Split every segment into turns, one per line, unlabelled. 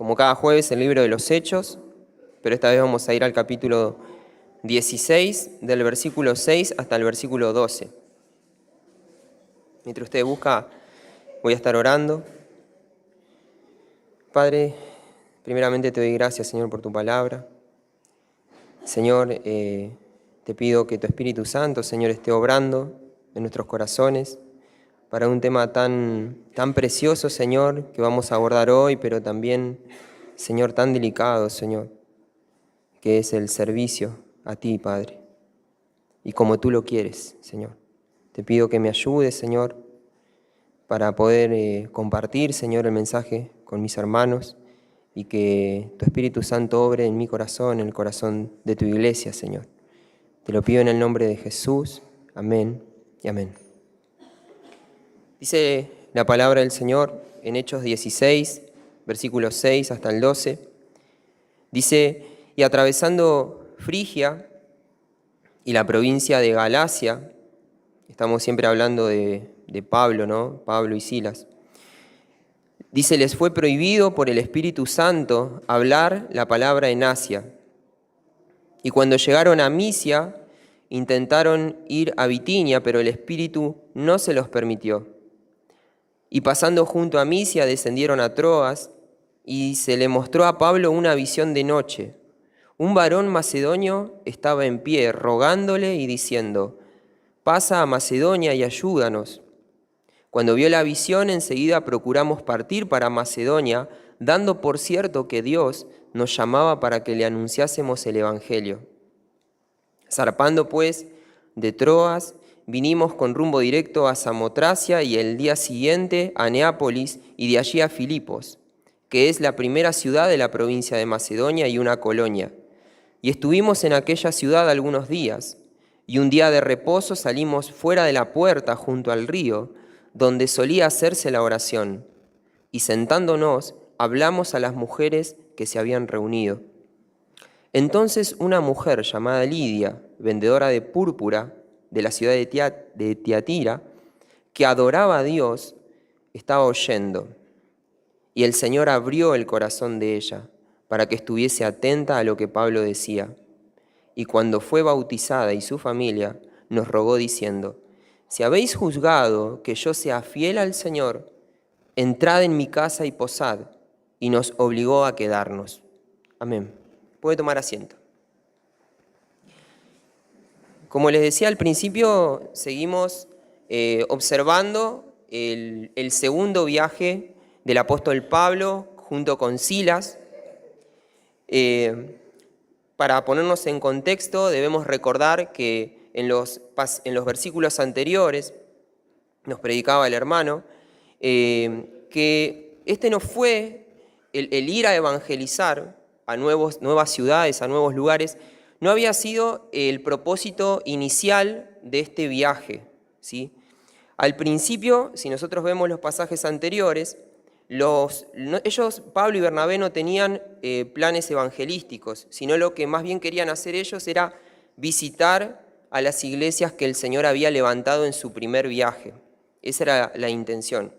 como cada jueves, el libro de los Hechos, pero esta vez vamos a ir al capítulo 16, del versículo 6 hasta el versículo 12. Mientras usted busca, voy a estar orando. Padre, primeramente te doy gracias, Señor, por tu palabra. Señor, te pido que tu Espíritu Santo, Señor, esté obrando en nuestros corazones para un tema tan precioso, Señor, que vamos a abordar hoy, pero también, Señor, tan delicado, Señor, que es el servicio a ti, Padre, y como tú lo quieres, Señor. Te pido que me ayudes, Señor, para poder compartir, Señor, el mensaje con mis hermanos y que tu Espíritu Santo obre en mi corazón, en el corazón de tu iglesia, Señor. Te lo pido en el nombre de Jesús. Amén y amén. Dice la palabra del Señor en Hechos 16, versículos 6 hasta el 12. Dice, y atravesando Frigia y la provincia de Galacia, estamos siempre hablando de Pablo, ¿no? Pablo y Silas. Dice, les fue prohibido por el Espíritu Santo hablar la palabra en Asia. Y cuando llegaron a Misia, intentaron ir a Bitinia, pero el Espíritu no se los permitió. Y pasando junto a Misia, descendieron a Troas, y se le mostró a Pablo una visión de noche. Un varón macedonio estaba en pie, rogándole y diciendo, pasa a Macedonia y ayúdanos. Cuando vio la visión, enseguida procuramos partir para Macedonia, dando por cierto que Dios nos llamaba para que le anunciásemos el Evangelio. Zarpando pues de Troas, vinimos con rumbo directo a Samotracia y el día siguiente a Neápolis y de allí a Filipos, que es la primera ciudad de la provincia de Macedonia y una colonia. Y estuvimos en aquella ciudad algunos días, y un día de reposo salimos fuera de la puerta junto al río, donde solía hacerse la oración, y sentándonos hablamos a las mujeres que se habían reunido. Entonces una mujer llamada Lidia, vendedora de púrpura de la ciudad de Tiatira, que adoraba a Dios, estaba oyendo. Y el Señor abrió el corazón de ella para que estuviese atenta a lo que Pablo decía. Y cuando fue bautizada y su familia, nos rogó diciendo, si habéis juzgado que yo sea fiel al Señor, entrad en mi casa y posad. Y nos obligó a quedarnos. Amén. Puede tomar asiento. Como les decía al principio, seguimos observando el segundo viaje del apóstol Pablo junto con Silas. Para ponernos en contexto, debemos recordar que en los versículos anteriores, nos predicaba el hermano, que este no fue el ir a evangelizar a nuevas ciudades, a nuevos lugares, no había sido el propósito inicial de este viaje, ¿sí? Al principio, si nosotros vemos los pasajes anteriores, ellos, Pablo y Bernabé, no tenían planes evangelísticos, sino lo que más bien querían hacer ellos era visitar a las iglesias que el Señor había levantado en su primer viaje. Esa era la intención.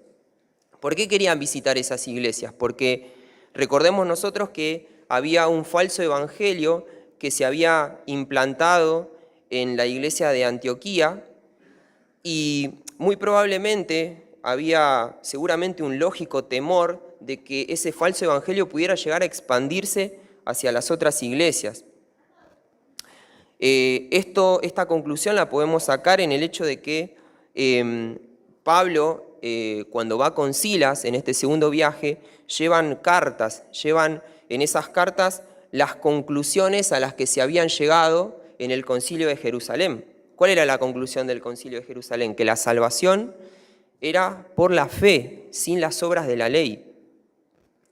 ¿Por qué querían visitar esas iglesias? Porque recordemos nosotros que había un falso evangelio que se había implantado en la iglesia de Antioquía y muy probablemente había seguramente un lógico temor de que ese falso evangelio pudiera llegar a expandirse hacia las otras iglesias. Esta conclusión la podemos sacar en el hecho de que Pablo, cuando va con Silas en este segundo viaje, llevan en esas cartas las conclusiones a las que se habían llegado en el Concilio de Jerusalén. ¿Cuál era la conclusión del Concilio de Jerusalén? Que la salvación era por la fe, sin las obras de la ley.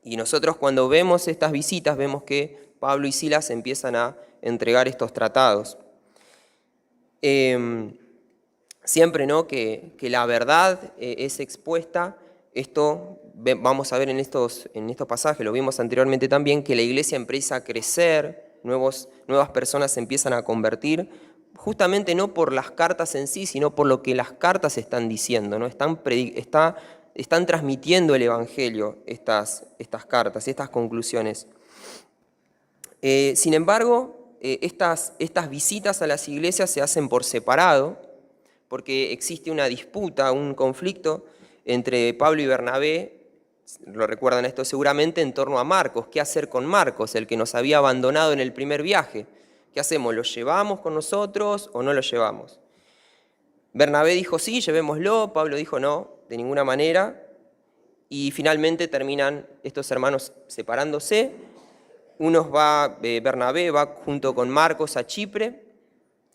Y nosotros cuando vemos estas visitas, vemos que Pablo y Silas empiezan a entregar estos tratados. Siempre, ¿no?, que la verdad es expuesta. Esto vamos a ver en estos pasajes, lo vimos anteriormente también, que la iglesia empieza a crecer, nuevas personas se empiezan a convertir, justamente no por las cartas en sí, sino por lo que las cartas están diciendo, ¿no? Está están transmitiendo el Evangelio, estas cartas, estas conclusiones. Sin embargo, estas visitas a las iglesias se hacen por separado, porque existe una disputa, un conflicto entre Pablo y Bernabé, lo recuerdan esto seguramente, en torno a Marcos. ¿Qué hacer con Marcos, el que nos había abandonado en el primer viaje? ¿Qué hacemos? ¿Lo llevamos con nosotros o no lo llevamos? Bernabé dijo sí, llevémoslo. Pablo dijo no, de ninguna manera. Y finalmente terminan estos hermanos separándose. Bernabé va junto con Marcos a Chipre,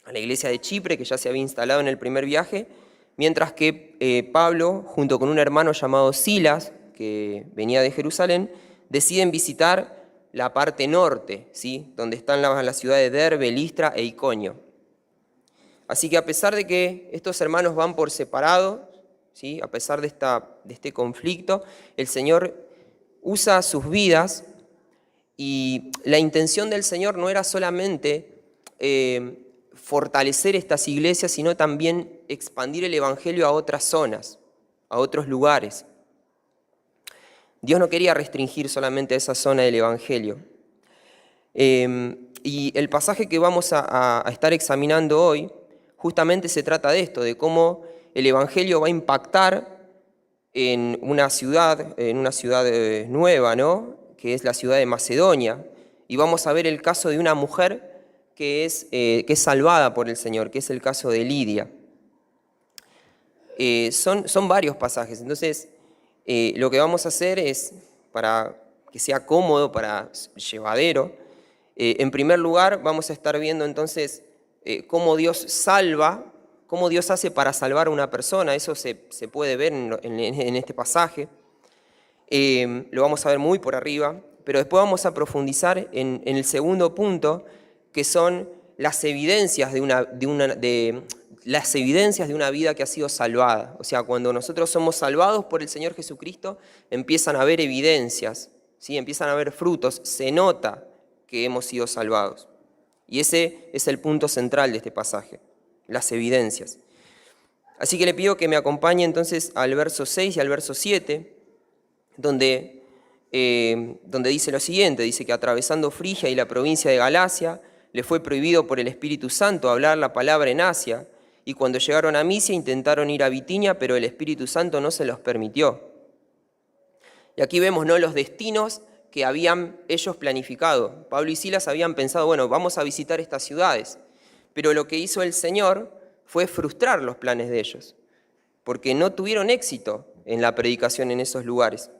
a la iglesia de Chipre, que ya se había instalado en el primer viaje, mientras que Pablo, junto con un hermano llamado Silas, que venía de Jerusalén, deciden visitar la parte norte, ¿sí?, donde están las ciudades de Derbe, Listra e Iconio. Así que a pesar de que estos hermanos van por separado, ¿sí?, a pesar de este conflicto, el Señor usa sus vidas, y la intención del Señor no era solamente fortalecer estas iglesias, sino también expandir el Evangelio a otras zonas, a otros lugares. Dios no quería restringir solamente a esa zona del Evangelio. Y el pasaje que vamos a estar examinando hoy justamente se trata de esto, de cómo el Evangelio va a impactar en una ciudad nueva, ¿no?, que es la ciudad de Macedonia. Y vamos a ver el caso de una mujer que es salvada por el Señor, que es el caso de Lidia. Son varios pasajes, entonces lo que vamos a hacer es, para que sea cómodo, para llevadero, en primer lugar vamos a estar viendo entonces cómo Dios salva, cómo Dios hace para salvar a una persona. Eso se puede ver en este pasaje. Lo vamos a ver muy por arriba, pero después vamos a profundizar en el segundo punto, que son las evidencias de una vida que ha sido salvada. O sea, cuando nosotros somos salvados por el Señor Jesucristo, empiezan a haber evidencias, ¿sí?, empiezan a haber frutos, se nota que hemos sido salvados. Y ese es el punto central de este pasaje, las evidencias. Así que le pido que me acompañe entonces al verso 6 y al verso 7, donde dice lo siguiente, dice que atravesando Frigia y la provincia de Galacia, le fue prohibido por el Espíritu Santo hablar la palabra en Asia, y cuando llegaron a Misia intentaron ir a Bitinia, pero el Espíritu Santo no se los permitió. Y aquí vemos, ¿no?, los destinos que habían ellos planificado. Pablo y Silas habían pensado, bueno, vamos a visitar estas ciudades, pero lo que hizo el Señor fue frustrar los planes de ellos, porque no tuvieron éxito en la predicación en esos lugares.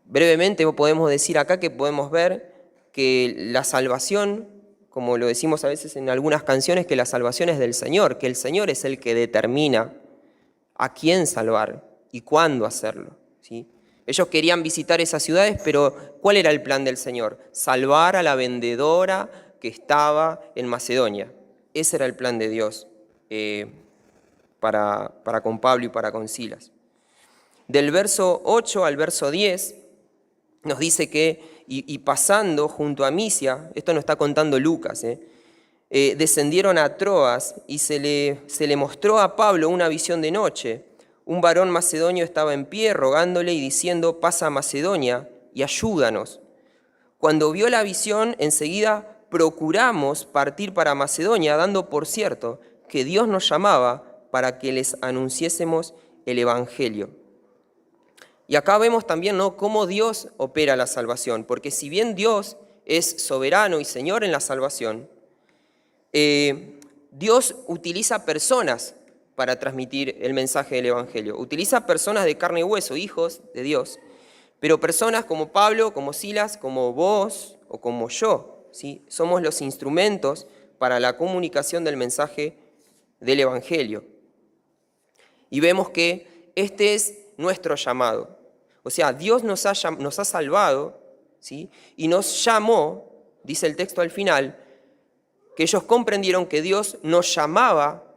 Brevemente podemos decir acá que podemos ver que la salvación, como lo decimos a veces en algunas canciones, que la salvación es del Señor, que el Señor es el que determina a quién salvar y cuándo hacerlo, ¿sí? Ellos querían visitar esas ciudades, pero ¿cuál era el plan del Señor? Salvar a la vendedora que estaba en Macedonia. Ese era el plan de Dios para con Pablo y para con Silas. Del verso 8 al verso 10 nos dice que, y pasando junto a Misia, esto nos está contando Lucas, descendieron a Troas y se le mostró a Pablo una visión de noche. Un varón macedonio estaba en pie rogándole y diciendo, pasa a Macedonia y ayúdanos. Cuando vio la visión, enseguida procuramos partir para Macedonia, dando por cierto que Dios nos llamaba para que les anunciésemos el Evangelio. Y acá vemos también, ¿no?, cómo Dios opera la salvación, porque si bien Dios es soberano y Señor en la salvación, Dios utiliza personas para transmitir el mensaje del Evangelio. Utiliza personas de carne y hueso, hijos de Dios, pero personas como Pablo, como Silas, como vos o como yo, ¿sí?, somos los instrumentos para la comunicación del mensaje del Evangelio. Y vemos que este es nuestro llamado. O sea, Dios nos ha salvado, ¿sí?, y nos llamó, dice el texto al final, que ellos comprendieron que Dios nos llamaba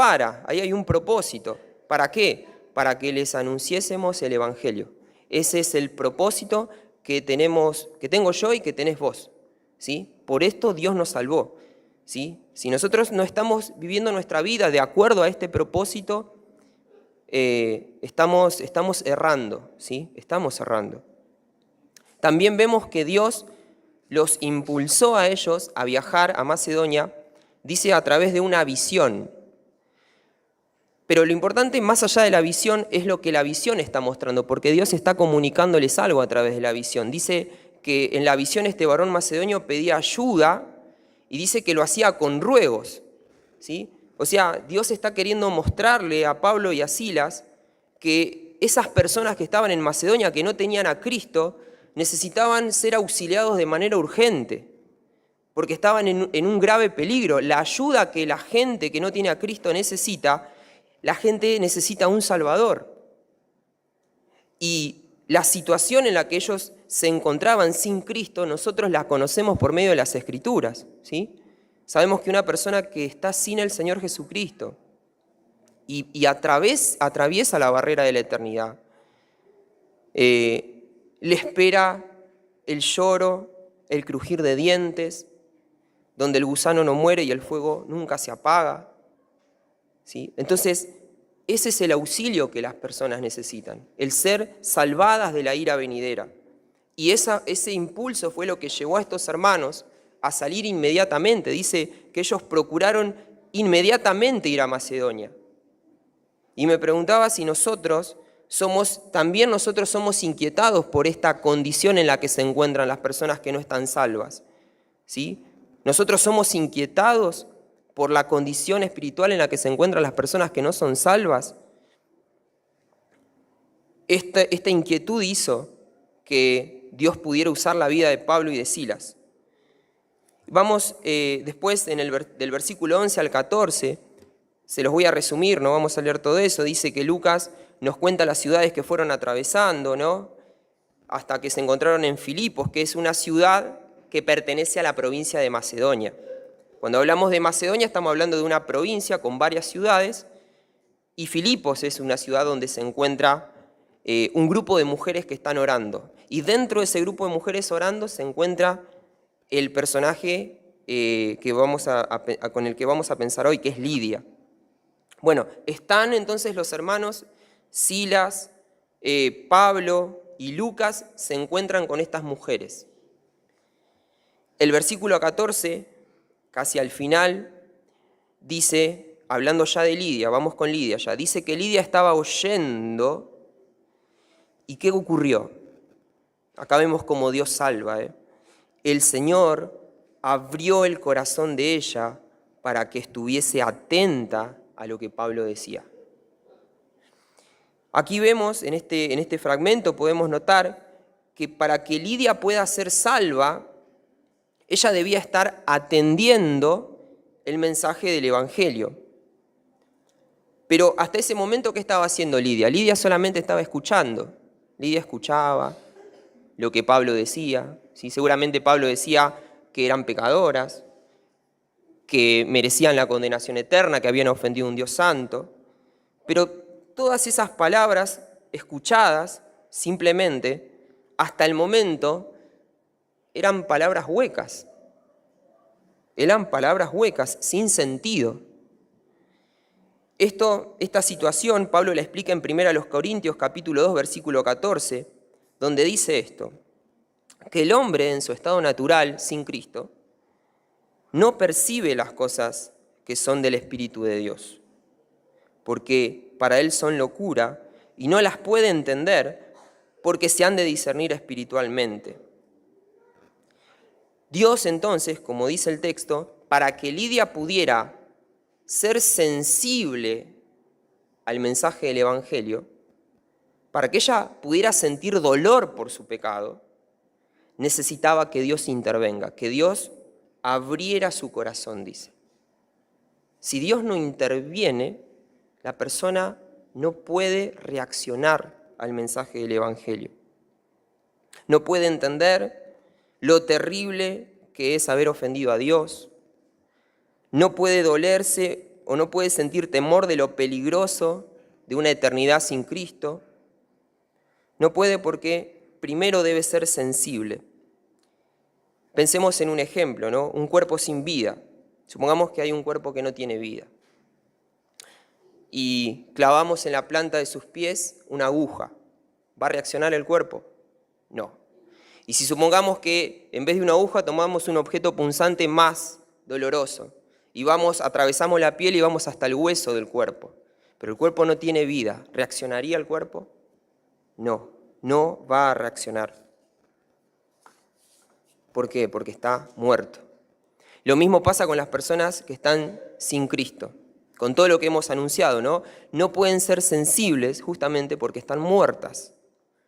ahí hay un propósito. ¿Para qué? Para que les anunciésemos el Evangelio. Ese es el propósito que tengo yo y que tenés vos, ¿sí? Por esto Dios nos salvó, ¿sí? Si nosotros no estamos viviendo nuestra vida de acuerdo a este propósito, estamos errando, ¿sí? Estamos errando. También vemos que Dios los impulsó a ellos a viajar a Macedonia, dice a través de una visión. Pero lo importante, más allá de la visión, es lo que la visión está mostrando, porque Dios está comunicándoles algo a través de la visión. Dice que en la visión este varón macedonio pedía ayuda y dice que lo hacía con ruegos, ¿sí? O sea, Dios está queriendo mostrarle a Pablo y a Silas que esas personas que estaban en Macedonia, que no tenían a Cristo, necesitaban ser auxiliados de manera urgente, porque estaban en un grave peligro. La ayuda que la gente que no tiene a Cristo necesita, la gente necesita un Salvador. Y la situación en la que ellos se encontraban sin Cristo, nosotros la conocemos por medio de las Escrituras, ¿sí? Sabemos que una persona que está sin el Señor Jesucristo y atraviesa la barrera de la eternidad, le espera el lloro, el crujir de dientes, donde el gusano no muere y el fuego nunca se apaga, ¿sí? Entonces, ese es el auxilio que las personas necesitan, el ser salvadas de la ira venidera. Y ese impulso fue lo que llevó a estos hermanos a salir inmediatamente. Dice que ellos procuraron inmediatamente ir a Macedonia. Y me preguntaba si nosotros somos inquietados por esta condición en la que se encuentran las personas que no están salvas, ¿sí? Nosotros somos inquietados por la condición espiritual en la que se encuentran las personas que no son salvas. Esta inquietud hizo que Dios pudiera usar la vida de Pablo y de Silas. Vamos después del versículo 11 al 14, se los voy a resumir, no vamos a leer todo eso. Dice que Lucas nos cuenta las ciudades que fueron atravesando, ¿no? Hasta que se encontraron en Filipos, que es una ciudad que pertenece a la provincia de Macedonia. Cuando hablamos de Macedonia estamos hablando de una provincia con varias ciudades, y Filipos es una ciudad donde se encuentra un grupo de mujeres que están orando. Y dentro de ese grupo de mujeres orando se encuentra el personaje con el que vamos a pensar hoy, que es Lidia. Bueno, están entonces los hermanos Silas, Pablo y Lucas, se encuentran con estas mujeres. El versículo 14, casi al final, dice, hablando ya de Lidia, vamos con Lidia ya, dice que Lidia estaba oyendo. ¿Y qué ocurrió? Acá vemos cómo Dios salva, El Señor abrió el corazón de ella para que estuviese atenta a lo que Pablo decía. Aquí vemos, en este fragmento podemos notar que para que Lidia pueda ser salva, ella debía estar atendiendo el mensaje del Evangelio. Pero hasta ese momento, ¿qué estaba haciendo Lidia? Lidia solamente estaba escuchando. Lidia escuchaba lo que Pablo decía. ¿Sí? Seguramente Pablo decía que eran pecadoras, que merecían la condenación eterna, que habían ofendido a un Dios santo. Pero todas esas palabras escuchadas, simplemente, hasta el momento, eran palabras huecas. Eran palabras huecas, sin sentido. Esta situación, Pablo la explica en 1 Corintios capítulo 2, versículo 14, donde dice esto, que el hombre en su estado natural, sin Cristo, no percibe las cosas que son del Espíritu de Dios, porque para él son locura y no las puede entender porque se han de discernir espiritualmente. Dios entonces, como dice el texto, para que Lidia pudiera ser sensible al mensaje del Evangelio, para que ella pudiera sentir dolor por su pecado, necesitaba que Dios intervenga, que Dios abriera su corazón, dice. Si Dios no interviene, la persona no puede reaccionar al mensaje del Evangelio. No puede entender lo terrible que es haber ofendido a Dios. No puede dolerse o no puede sentir temor de lo peligroso de una eternidad sin Cristo. No puede porque primero debe ser sensible. Pensemos en un ejemplo, ¿no? Un cuerpo sin vida. Supongamos que hay un cuerpo que no tiene vida. y clavamos en la planta de sus pies una aguja, ¿va a reaccionar el cuerpo? No. Y si supongamos que en vez de una aguja tomamos un objeto punzante más doloroso y atravesamos la piel y vamos hasta el hueso del cuerpo, pero el cuerpo no tiene vida, ¿reaccionaría el cuerpo? No, no va a reaccionar. ¿Por qué? Porque está muerto. Lo mismo pasa con las personas que están sin Cristo, con todo lo que hemos anunciado, ¿no? No pueden ser sensibles justamente porque están muertas.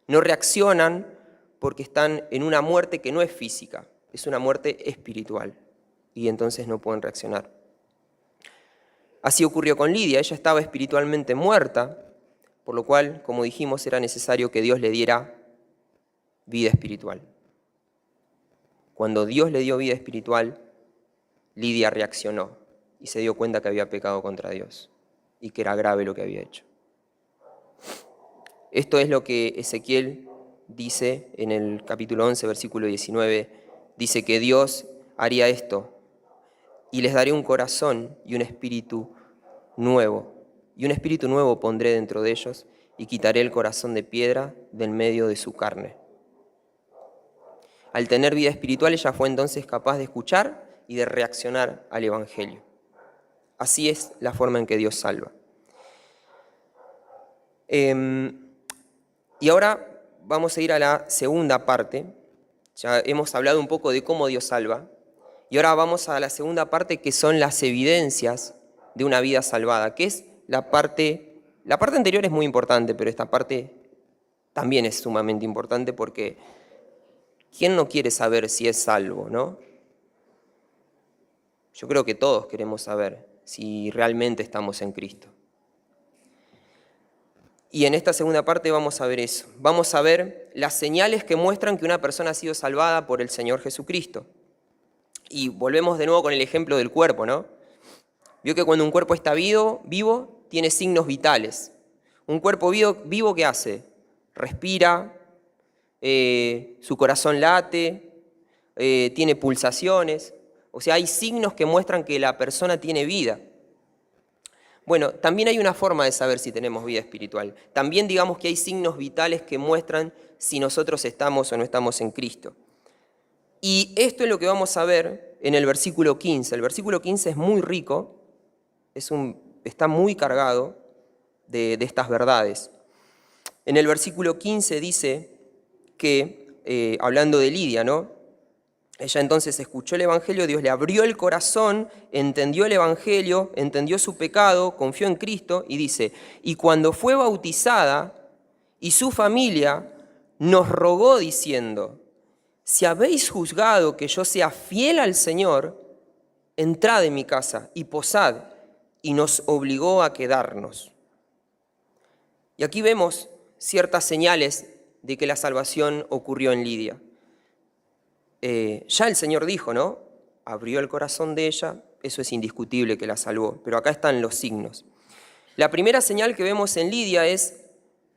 No reaccionan porque están en una muerte que no es física, es una muerte espiritual, y entonces no pueden reaccionar. Así ocurrió con Lidia, ella estaba espiritualmente muerta, por lo cual, como dijimos, era necesario que Dios le diera vida espiritual. Cuando Dios le dio vida espiritual, Lidia reaccionó y se dio cuenta que había pecado contra Dios y que era grave lo que había hecho. Esto es lo que Ezequiel dice en el capítulo 11, versículo 19. Dice que Dios haría esto: y les daré un corazón y un espíritu nuevo. Y un espíritu nuevo pondré dentro de ellos y quitaré el corazón de piedra del medio de su carne. Al tener vida espiritual, ella fue entonces capaz de escuchar y de reaccionar al Evangelio. Así es la forma en que Dios salva. Y ahora vamos a ir a la segunda parte. Ya hemos hablado un poco de cómo Dios salva. Y ahora vamos a la segunda parte, que son las evidencias de una vida salvada, que es la parte anterior es muy importante, pero esta parte también es sumamente importante porque ¿quién no quiere saber si es salvo, no? Yo creo que todos queremos saber si realmente estamos en Cristo. Y en esta segunda parte vamos a ver eso. Vamos a ver las señales que muestran que una persona ha sido salvada por el Señor Jesucristo. Y volvemos de nuevo con el ejemplo del cuerpo, ¿no? Vio que cuando un cuerpo está vivo, tiene signos vitales. Un cuerpo vivo, ¿qué hace? Respira, su corazón late, tiene pulsaciones. O sea, hay signos que muestran que la persona tiene vida. Bueno, también hay una forma de saber si tenemos vida espiritual. También digamos que hay signos vitales que muestran si nosotros estamos o no estamos en Cristo. Y esto es lo que vamos a ver en el versículo 15. El versículo 15 es muy rico, está muy cargado de estas verdades. En el versículo 15 dice que, hablando de Lidia, ¿no? Ella entonces escuchó el Evangelio, Dios le abrió el corazón, entendió el Evangelio, entendió su pecado, confió en Cristo y dice, y cuando fue bautizada y su familia nos rogó diciendo, si habéis juzgado que yo sea fiel al Señor, entrad en mi casa y posad, y nos obligó a quedarnos. Y aquí vemos ciertas señales de que la salvación ocurrió en Lidia. Ya el Señor dijo, ¿no? Abrió el corazón de ella, eso es indiscutible que la salvó, pero acá están los signos. La primera señal que vemos en Lidia es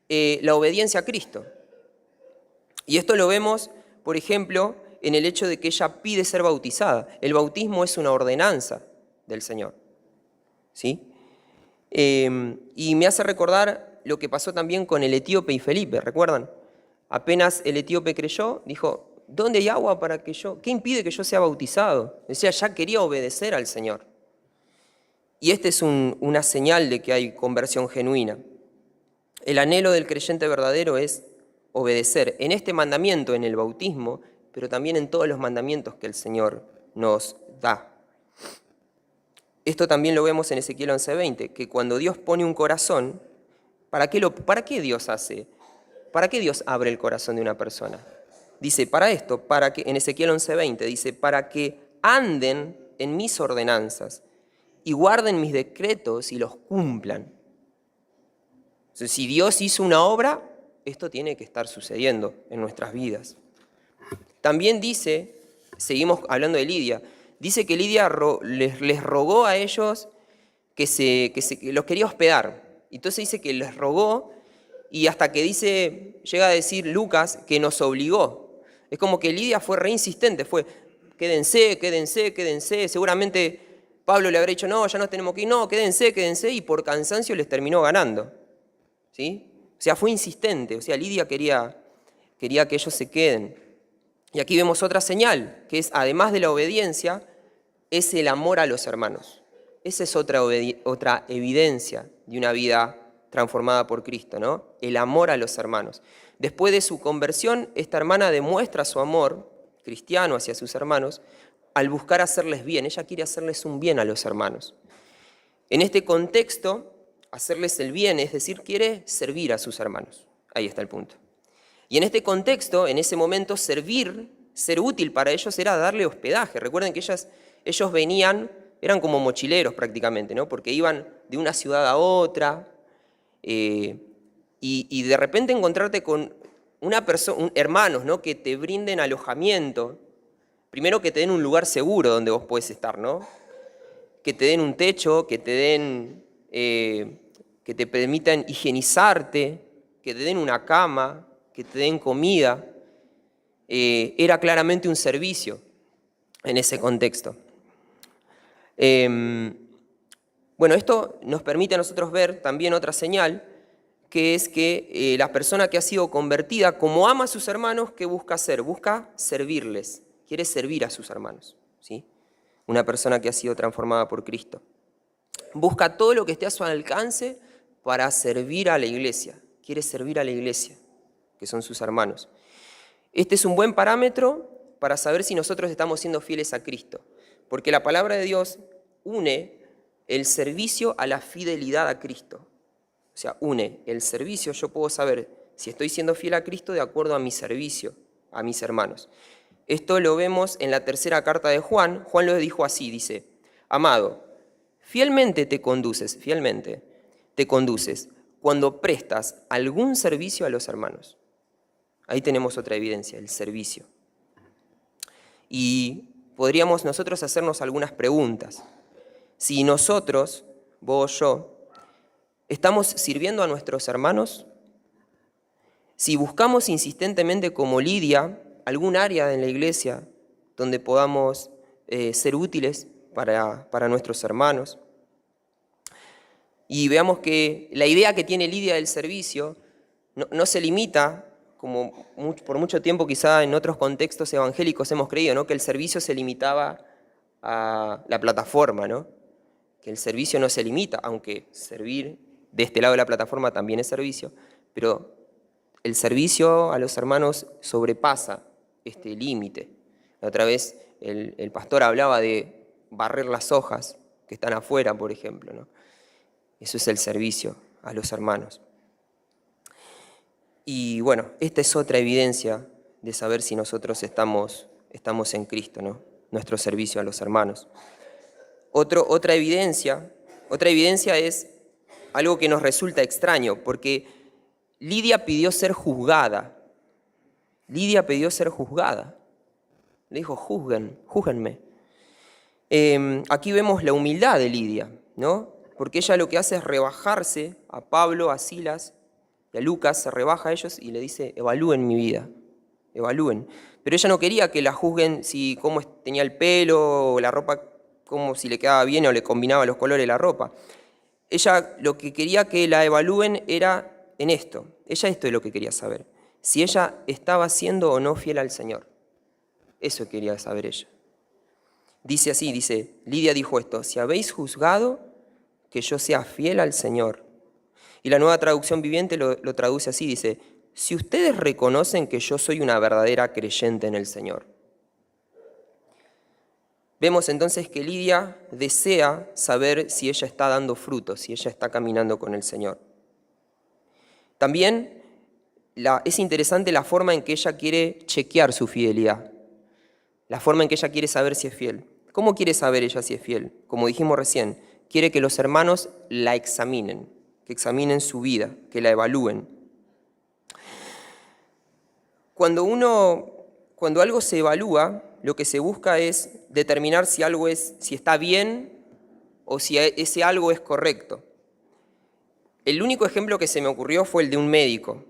la obediencia a Cristo. Y esto lo vemos, por ejemplo, en el hecho de que ella pide ser bautizada. El bautismo es una ordenanza del Señor, ¿sí? Y me hace recordar lo que pasó también con el etíope y Felipe, ¿recuerdan? Apenas el etíope creyó, dijo, ¿dónde hay agua para que yo? ¿Qué impide que yo sea bautizado? Decía, ya quería obedecer al Señor. Y esta es una señal de que hay conversión genuina. El anhelo del creyente verdadero es obedecer en este mandamiento, en el bautismo, pero también en todos los mandamientos que el Señor nos da. Esto también lo vemos en Ezequiel 11:20, que cuando Dios pone un corazón, ¿para qué Dios hace? ¿Para qué Dios abre el corazón de una persona? Dice, para esto, en Ezequiel 11:20, dice, para que anden en mis ordenanzas y guarden mis decretos y los cumplan. Entonces, si Dios hizo una obra, esto tiene que estar sucediendo en nuestras vidas. También dice, seguimos hablando de Lidia, dice que Lidia les rogó a ellos que los quería hospedar. Entonces dice que les rogó y hasta que llega a decir Lucas que nos obligó. Es como que Lidia fue reinsistente, quédense, seguramente Pablo le habrá dicho, no, ya nos tenemos que ir, no, quédense, y por cansancio les terminó ganando. ¿Sí? O sea, fue insistente, o sea, Lidia quería que ellos se queden. Y aquí vemos otra señal, que es, además de la obediencia, es el amor a los hermanos. Esa es otra evidencia de una vida transformada por Cristo, ¿no? El amor a los hermanos. Después de su conversión, esta hermana demuestra su amor cristiano hacia sus hermanos al buscar hacerles bien. Ella quiere hacerles un bien a los hermanos. En este contexto, hacerles el bien, es decir, quiere servir a sus hermanos. Ahí está el punto. Y en este contexto, en ese momento, servir, ser útil para ellos era darle hospedaje. Recuerden que ellos venían, eran como mochileros prácticamente, ¿no? Porque iban de una ciudad a otra, y de repente encontrarte con hermanos, ¿no? Que te brinden alojamiento. Primero, que te den un lugar seguro donde vos podés estar, ¿no? Que te den un techo, que te permitan higienizarte, que te den una cama, que te den comida. Era claramente un servicio en ese contexto. Bueno, esto nos permite a nosotros ver también otra señal, que es que la persona que ha sido convertida, como ama a sus hermanos, ¿qué busca hacer? Busca servirles, quiere servir a sus hermanos, ¿sí? Una persona que ha sido transformada por Cristo. Busca todo lo que esté a su alcance para servir a la iglesia, quiere servir a la iglesia, que son sus hermanos. Este es un buen parámetro para saber si nosotros estamos siendo fieles a Cristo, porque la palabra de Dios une el servicio a la fidelidad a Cristo. O sea, une el servicio, yo puedo saber si estoy siendo fiel a Cristo de acuerdo a mi servicio, a mis hermanos. Esto lo vemos en la tercera carta de Juan. Juan lo dijo así, dice, amado, fielmente te conduces cuando prestas algún servicio a los hermanos. Ahí tenemos otra evidencia, el servicio. Y podríamos nosotros hacernos algunas preguntas. Si nosotros, vos, yo, ¿estamos sirviendo a nuestros hermanos? Si buscamos insistentemente como Lidia algún área en la iglesia donde podamos ser útiles para nuestros hermanos. Y veamos que la idea que tiene Lidia del servicio no se limita, como por mucho tiempo quizá en otros contextos evangélicos hemos creído, ¿no? Que el servicio se limitaba a la plataforma, ¿no? Que el servicio no se limita, aunque servir de este lado de la plataforma también es servicio, pero el servicio a los hermanos sobrepasa este límite. La otra vez el pastor hablaba de barrer las hojas que están afuera, por ejemplo, ¿no? Eso es el servicio a los hermanos. Y bueno, esta es otra evidencia de saber si nosotros estamos en Cristo, ¿no? Nuestro servicio a los hermanos. Otra evidencia es algo que nos resulta extraño, porque Lidia pidió ser juzgada. Le dijo, júzguenme. Aquí vemos la humildad de Lidia, ¿no? Porque ella lo que hace es rebajarse a Pablo, a Silas y a Lucas, se rebaja a ellos y le dice, evalúen mi vida, evalúen. Pero ella no quería que la juzguen si cómo tenía el pelo o la ropa, como si le quedaba bien o le combinaba los colores de la ropa. Ella lo que quería que la evalúen era en esto. Ella esto es lo que quería saber. Si ella estaba siendo o no fiel al Señor. Eso quería saber ella. Dice así, Lidia dijo esto, si habéis juzgado que yo sea fiel al Señor. Y la Nueva Traducción Viviente lo traduce así, dice, si ustedes reconocen que yo soy una verdadera creyente en el Señor. Vemos entonces que Lidia desea saber si ella está dando frutos, si ella está caminando con el Señor. También es interesante la forma en que ella quiere chequear su fidelidad, la forma en que ella quiere saber si es fiel. ¿Cómo quiere saber ella si es fiel? Como dijimos recién, quiere que los hermanos la examinen, que examinen su vida, que la evalúen. Cuando algo se evalúa, lo que se busca es determinar si está bien o si ese algo es correcto. El único ejemplo que se me ocurrió fue el de un médico.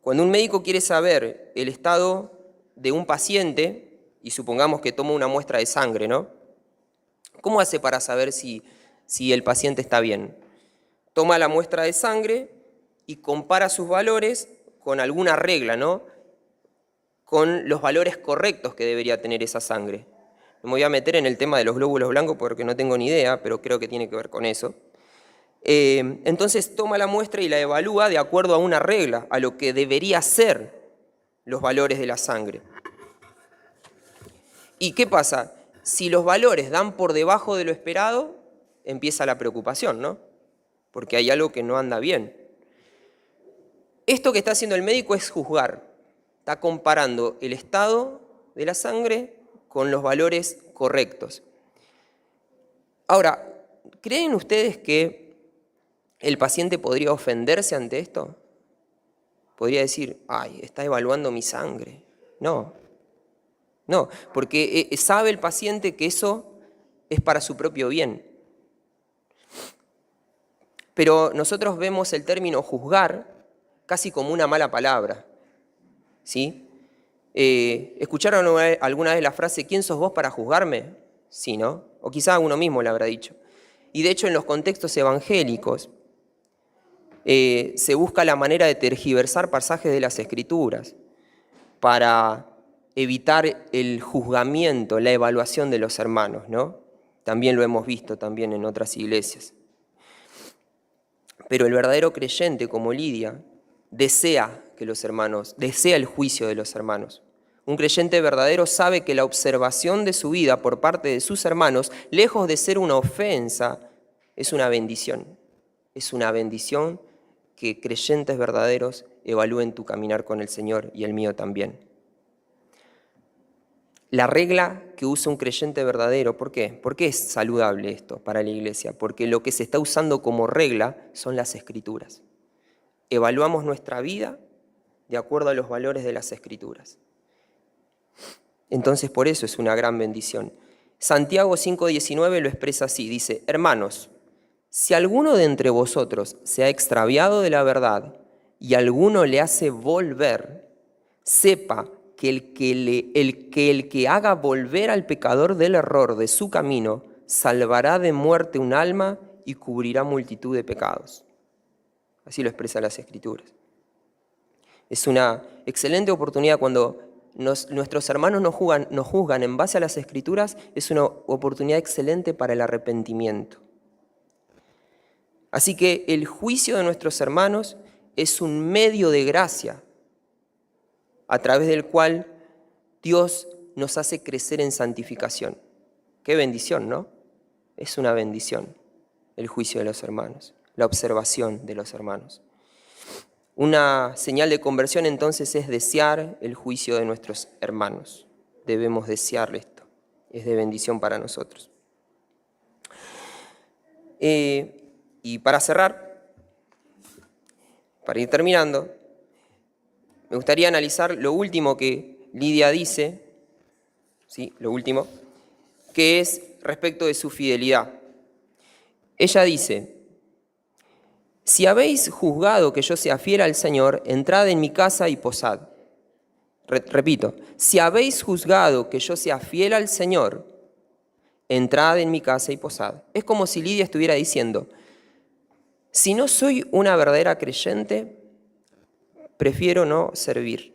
Cuando un médico quiere saber el estado de un paciente, y supongamos que toma una muestra de sangre, ¿no? ¿Cómo hace para saber si el paciente está bien? Toma la muestra de sangre y compara sus valores con alguna regla, ¿no? Con los valores correctos que debería tener esa sangre. No me voy a meter en el tema de los glóbulos blancos porque no tengo ni idea, pero creo que tiene que ver con eso. Entonces toma la muestra y la evalúa de acuerdo a una regla, a lo que debería ser los valores de la sangre. ¿Y qué pasa? Si los valores dan por debajo de lo esperado, empieza la preocupación, ¿no? Porque hay algo que no anda bien. Esto que está haciendo el médico es juzgar. Está comparando el estado de la sangre con los valores correctos. Ahora, ¿creen ustedes que el paciente podría ofenderse ante esto? Podría decir, ay, está evaluando mi sangre. No, porque sabe el paciente que eso es para su propio bien. Pero nosotros vemos el término juzgar casi como una mala palabra, ¿sí? ¿Escucharon alguna vez la frase, ¿quién sos vos para juzgarme? Sí, ¿no? O quizá uno mismo la habrá dicho. Y de hecho en los contextos evangélicos se busca la manera de tergiversar pasajes de las Escrituras para evitar el juzgamiento, la evaluación de los hermanos, ¿no? También lo hemos visto también en otras iglesias. Pero el verdadero creyente, como Lidia, desea el juicio de los hermanos. Un creyente verdadero sabe que la observación de su vida por parte de sus hermanos, lejos de ser una ofensa, es una bendición. Es una bendición que creyentes verdaderos evalúen tu caminar con el Señor y el mío también. La regla que usa un creyente verdadero, ¿por qué? ¿Por qué es saludable esto para la iglesia? Porque lo que se está usando como regla son las Escrituras. Evaluamos nuestra vida de acuerdo a los valores de las Escrituras. Entonces, por eso es una gran bendición. Santiago 5:19 lo expresa así, dice, hermanos, si alguno de entre vosotros se ha extraviado de la verdad y alguno le hace volver, sepa que el que haga volver al pecador del error de su camino, salvará de muerte un alma y cubrirá multitud de pecados. Así lo expresan las Escrituras. Es una excelente oportunidad cuando nuestros hermanos nos juzgan en base a las Escrituras, es una oportunidad excelente para el arrepentimiento. Así que el juicio de nuestros hermanos es un medio de gracia a través del cual Dios nos hace crecer en santificación. Qué bendición, ¿no? Es una bendición el juicio de los hermanos, la observación de los hermanos. Una señal de conversión entonces es desear el juicio de nuestros hermanos. Debemos desear esto, es de bendición para nosotros. Y para cerrar, para ir terminando, me gustaría analizar lo último que Lidia dice, ¿sí? Lo último, que es respecto de su fidelidad. Ella dice, si habéis juzgado que yo sea fiel al Señor, entrad en mi casa y posad. Repito, si habéis juzgado que yo sea fiel al Señor, entrad en mi casa y posad. Es como si Lidia estuviera diciendo, si no soy una verdadera creyente, prefiero no servir.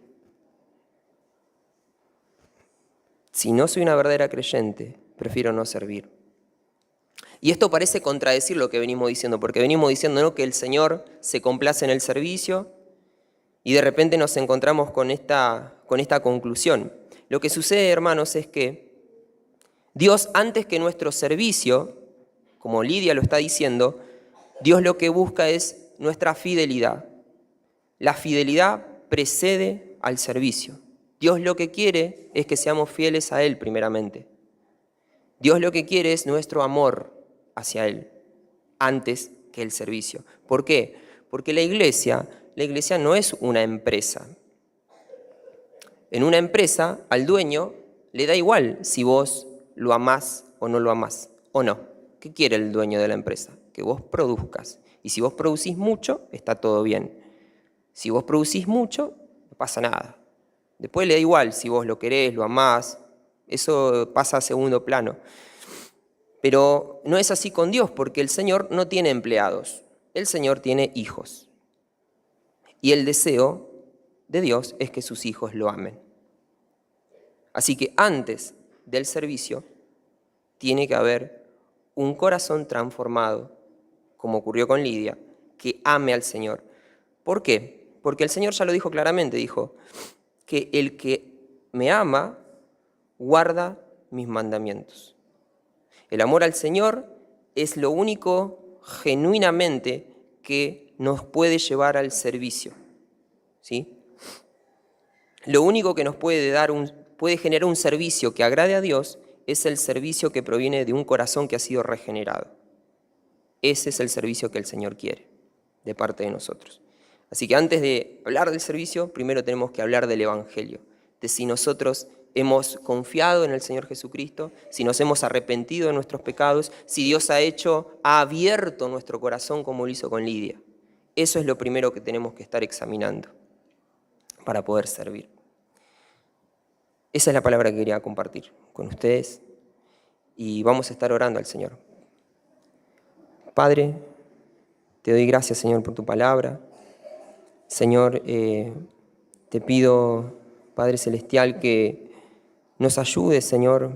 Si no soy una verdadera creyente, prefiero no servir. Y esto parece contradecir lo que venimos diciendo, porque venimos diciendo, ¿no?, que el Señor se complace en el servicio y de repente nos encontramos con esta conclusión. Lo que sucede, hermanos, es que Dios, antes que nuestro servicio, como Lidia lo está diciendo, Dios lo que busca es nuestra fidelidad. La fidelidad precede al servicio. Dios lo que quiere es que seamos fieles a Él primeramente. Dios lo que quiere es nuestro amor hacia Él, antes que el servicio. ¿Por qué? Porque la iglesia no es una empresa. En una empresa, al dueño le da igual si vos lo amás o no lo amás, o no. ¿Qué quiere el dueño de la empresa? Que vos produzcas. Y si vos producís mucho, está todo bien. Si vos producís mucho, no pasa nada. Después le da igual si vos lo querés, lo amás, eso pasa a segundo plano. Pero no es así con Dios, porque el Señor no tiene empleados, el Señor tiene hijos. Y el deseo de Dios es que sus hijos lo amen. Así que antes del servicio tiene que haber un corazón transformado, como ocurrió con Lidia, que ame al Señor. ¿Por qué? Porque el Señor ya lo dijo claramente, dijo que el que me ama guarda mis mandamientos. El amor al Señor es lo único genuinamente que nos puede llevar al servicio, ¿sí? Lo único que nos puede generar un servicio que agrade a Dios es el servicio que proviene de un corazón que ha sido regenerado. Ese es el servicio que el Señor quiere de parte de nosotros. Así que antes de hablar del servicio, primero tenemos que hablar del Evangelio, de si nosotros hemos confiado en el Señor Jesucristo, si nos hemos arrepentido de nuestros pecados, si Dios ha abierto nuestro corazón como lo hizo con Lidia. Eso es lo primero que tenemos que estar examinando para poder servir. Esa es la palabra que quería compartir con ustedes y vamos a estar orando al Señor. Padre, te doy gracias, Señor, por tu palabra. Señor, te pido, Padre Celestial, que nos ayudes, Señor,